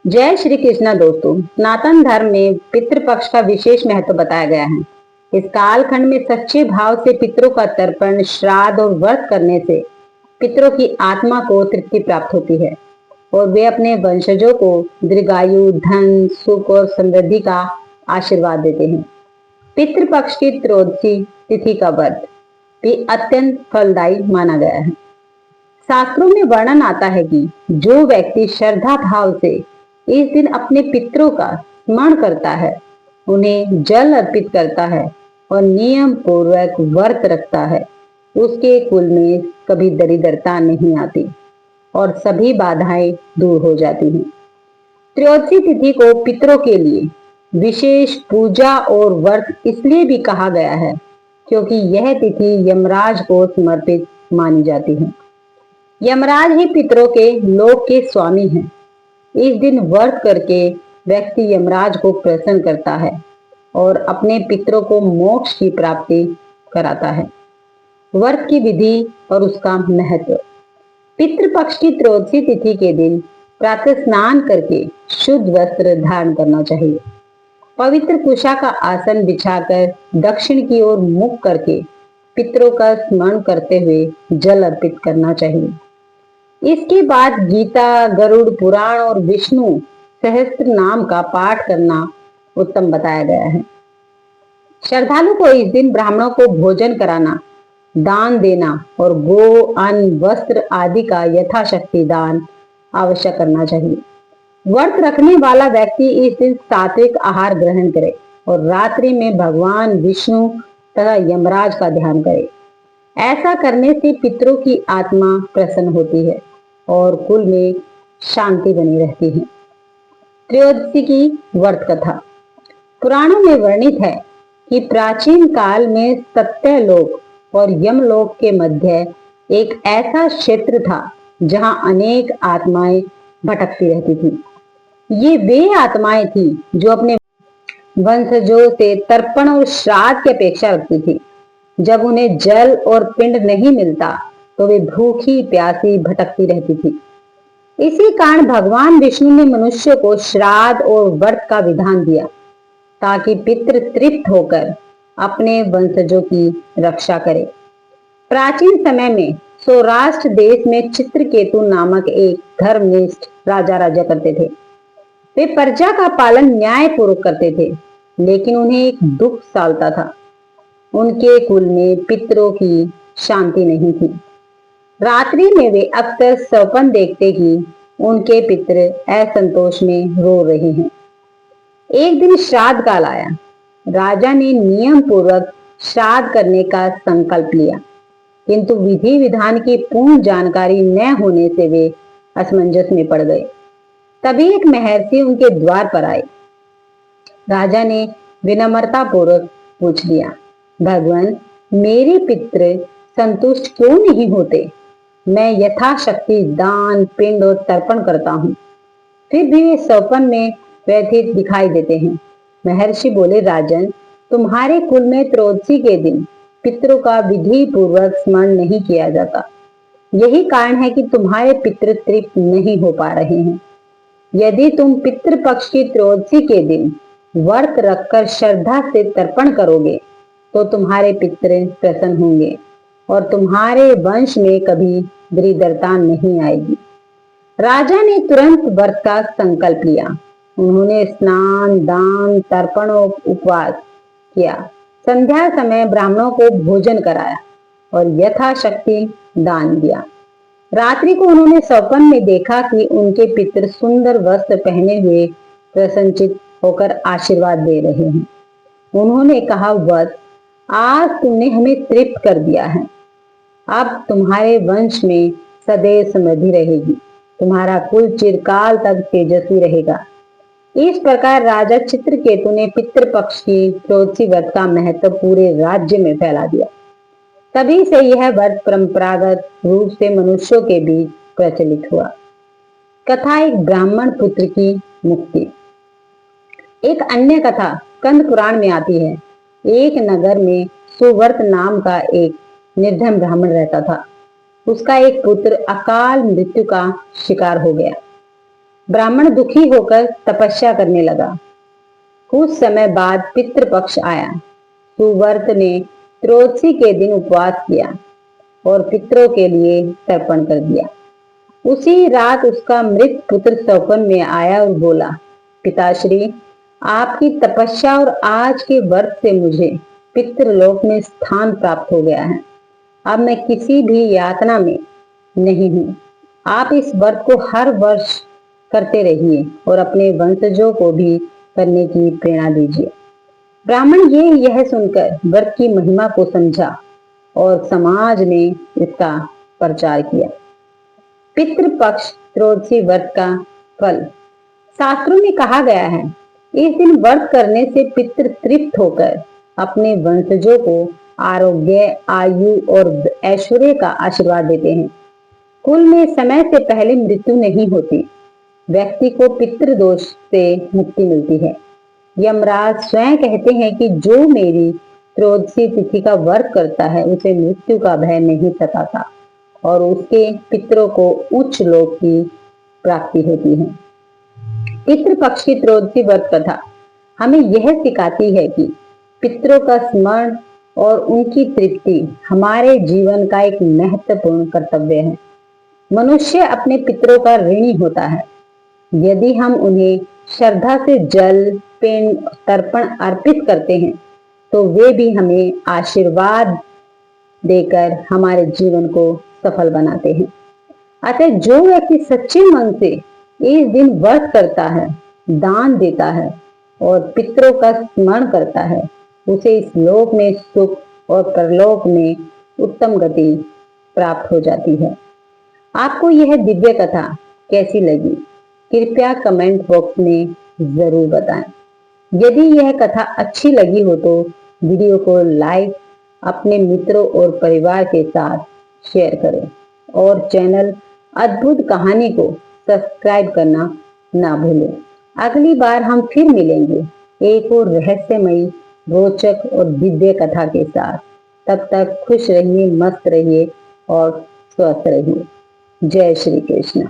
जय श्री कृष्णा दोस्तों। सनातन धर्म में पितृपक्ष का विशेष महत्व बताया गया है। इस कालखंड में सच्चे भाव से पितरों का तर्पण, श्राद्ध और व्रत करने से पितरों की आत्मा को तृप्ति प्राप्त होती है और वे अपने वंशजों को दीर्घायु, धन, सुख और समृद्धि का आशीर्वाद देते हैं। पितृपक्ष की त्रयोदशी तिथि का व्रत भी अत्यंत फलदायी माना गया है। शास्त्रों में वर्णन आता है कि जो व्यक्ति श्रद्धा भाव से इस दिन अपने पितरों का स्मरण करता है, उन्हें जल अर्पित करता है और नियम पूर्वक व्रत रखता है, उसके कुल में कभी दरिद्रता नहीं आती और सभी बाधाएं दूर हो जाती हैं। त्रयोदशी तिथि को पितरों के लिए विशेष पूजा और व्रत इसलिए भी कहा गया है क्योंकि यह तिथि यमराज को समर्पित मानी जाती है। यमराज ही पितरों के लोक के स्वामी हैं। इस दिन व्रत करके व्यक्ति यमराज को प्रसन्न करता है और अपने पितरों को मोक्ष की प्राप्ति कराता है। व्रत की विधि और उसका महत्व। पितृपक्ष की त्रयोदशी तिथि के दिन प्रातः स्नान करके शुद्ध वस्त्र धारण करना चाहिए। पवित्र कुशा का आसन बिछाकर दक्षिण की ओर मुख करके पितरों का स्मरण करते हुए जल अर्पित करना चाहिए। इसके बाद गीता, गरुड़ पुराण और विष्णु सहस्त्र नाम का पाठ करना उत्तम बताया गया है। श्रद्धालु को इस दिन ब्राह्मणों को भोजन कराना, दान देना और गो, अन्न, वस्त्र आदि का यथाशक्ति दान अवश्य करना चाहिए। व्रत रखने वाला व्यक्ति इस दिन सात्विक आहार ग्रहण करे और रात्रि में भगवान विष्णु तथा यमराज का ध्यान करे। ऐसा करने से पितरों की आत्मा प्रसन्न होती है और कुल में शांति बनी रहती है। त्रयोदशी की व्रत कथा। पुराणों में वर्णित है कि प्राचीन काल में सत्यलोक और यमलोक के मध्य एक ऐसा क्षेत्र था जहां अनेक आत्माएं भटकती रहती थी। ये वे आत्माएं थी जो अपने वंशजों से तर्पण और श्राद्ध की अपेक्षा रखती थी। जब उन्हें जल और पिंड नहीं मिलता तो वे भूखी प्यासी भटकती रहती थी। इसी कारण भगवान विष्णु ने मनुष्य को श्राद्ध और व्रत का विधान दिया ताकि पितृ तृप्त होकर अपने वंशजों की रक्षा करे। प्राचीन समय में सौराष्ट्र देश में चित्रकेतु नामक एक धर्मनिष्ठ राजा राज्य करते थे। वे प्रजा का पालन न्याय पूर्वक करते थे, लेकिन उन्हें एक दुख सालता था। उनके कुल में पितरों की शांति नहीं थी। रात्रि में वे अक्सर स्वप्न देखते कि उनके पितर असंतोष में रो रहे हैं। एक दिन श्राद्ध काल आया। राजा ने नियम पूर्वक श्राद्ध करने का संकल्प लिया, किंतु विधि विधान की पूर्ण जानकारी न होने से वे असमंजस में पड़ गए। तभी एक महर्षि उनके द्वार पर आए। राजा ने विनम्रता पूर्वक पूछ लिया, भगवान, मेरे पितृ संतुष्ट क्यों नहीं होते? मैं यथाशक्ति दान, पिंड और तर्पण करता हूँ, फिर भी वे स्वप्न में व्यथित दिखाई देते हैं। महर्षि बोले, राजन, तुम्हारे कुल में त्रयोदशी के दिन पितरों का विधि पूर्वक स्मरण नहीं किया जाता। यही कारण है कि तुम्हारे पितृ तृप्त नहीं हो पा रहे हैं। यदि तुम पितृपक्ष की त्रयोदशी के दिन व्रत रखकर श्रद्धा से तर्पण करोगे तो तुम्हारे पितृ प्रसन्न होंगे और तुम्हारे वंश में कभी दरिद्रता नहीं आएगी। राजा ने तुरंत व्रत का संकल्प लिया। उन्होंने स्नान, दान, तर्पण और उपवास किया। संध्या समय ब्राह्मणों को भोजन कराया और यथाशक्ति दान दिया। रात्रि को उन्होंने स्वप्न में देखा कि उनके पितृ सुंदर वस्त्र पहने हुए प्रसन्नचित होकर आशीर्वाद दे रहे हैं। उन्होंने कहा, वत्स, आज तुमने हमें तृप्त कर दिया है। अब तुम्हारे वंश में सदैव समृद्धि रहेगी। तुम्हारा कुल चिरकाल तक तेजस्वी रहेगा। इस प्रकार राजा चित्रकेतु ने पितृपक्ष की त्रयोदशी व्रत का महत्व पूरे राज्य में फैला दिया। तभी से यह व्रत परंपरागत रूप से मनुष्यों के बीच प्रचलित हुआ। कथा। एक ब्राह्मण पुत्र की मुक्ति। एक अन्य कथा स्कंद पुराण में आती है। एक नगर में सुव्रत नाम का एक निर्धन ब्राह्मण रहता था। उसका एक पुत्र अकाल मृत्यु का शिकार हो गया। ब्राह्मण दुखी होकर तपस्या करने लगा। कुछ समय बाद पितृपक्ष आया। सुव्रत ने त्रयोदशी के दिन उपवास किया और पितरों के लिए तर्पण कर दिया। उसी रात उसका मृत पुत्र सौपन में आया और बोला, पिताश्री, आपकी तपस्या और आज के व्रत से मुझे पितृलोक में स्थान प्राप्त हो गया है। अब मैं किसी भी यातना में नहीं हूँ। आप इस व्रत को हर वर्ष करते रहिए और अपने वंशजों को भी करने की प्रेरणा दीजिए। ब्राह्मण यह सुनकर व्रत की महिमा को समझा और समाज में इसका प्रचार किया। पितृपक्ष त्रयोदशी व्रत का फल। शास्त्रों में कहा गया है, इस दिन व्रत करने से पितृ तृप्त होकर अपने वंशजों को आरोग्य, आयु और ऐश्वर्य का आशीर्वाद देते हैं। कुल में समय से पहले मृत्यु नहीं होती। व्यक्ति को पितृदोष से मुक्ति मिलती है। यमराज स्वयं कहते हैं कि जो मेरी त्रयोदशी तिथि का व्रत करता है उसे मृत्यु का भय नहीं सताता और उसके पितरों को उच्च लोक की प्राप्ति होती है। पितृपक्ष की त्रयोदशी व्रत कथा हमें यह सिखाती है कि पितरों का स्मरण और उनकी तृप्ति हमारे जीवन का एक महत्वपूर्ण कर्तव्य है। मनुष्य अपने पितरों का ऋणी होता है। यदि हम उन्हें श्रद्धा से जल, पिंड, तर्पण अर्पित करते हैं तो वे भी हमें आशीर्वाद देकर हमारे जीवन को सफल बनाते हैं। अतः जो व्यक्ति सच्चे मन से इस दिन व्रत करता है, दान देता है और पितरों का स्मरण करता है, उसे इस लोक में सुख और परलोक में उत्तम गति प्राप्त हो जाती है। आपको यह दिव्य कथा कैसी लगी? कृपया कमेंट बॉक्स में जरूर बताएं। यदि यह कथा अच्छी लगी हो तो वीडियो को लाइक, अपने मित्रों और परिवार के साथ शेयर करें और चैनल अद्भुत कहानी को सब्सक्राइब करना ना भूलें। अगली बार हम फिर मिलेंगे एक और रहस्यमयी, रोचक और दिव्य कथा के साथ। तब तक खुश रहिए, मस्त रहिए और स्वस्थ रहिए। जय श्री कृष्ण।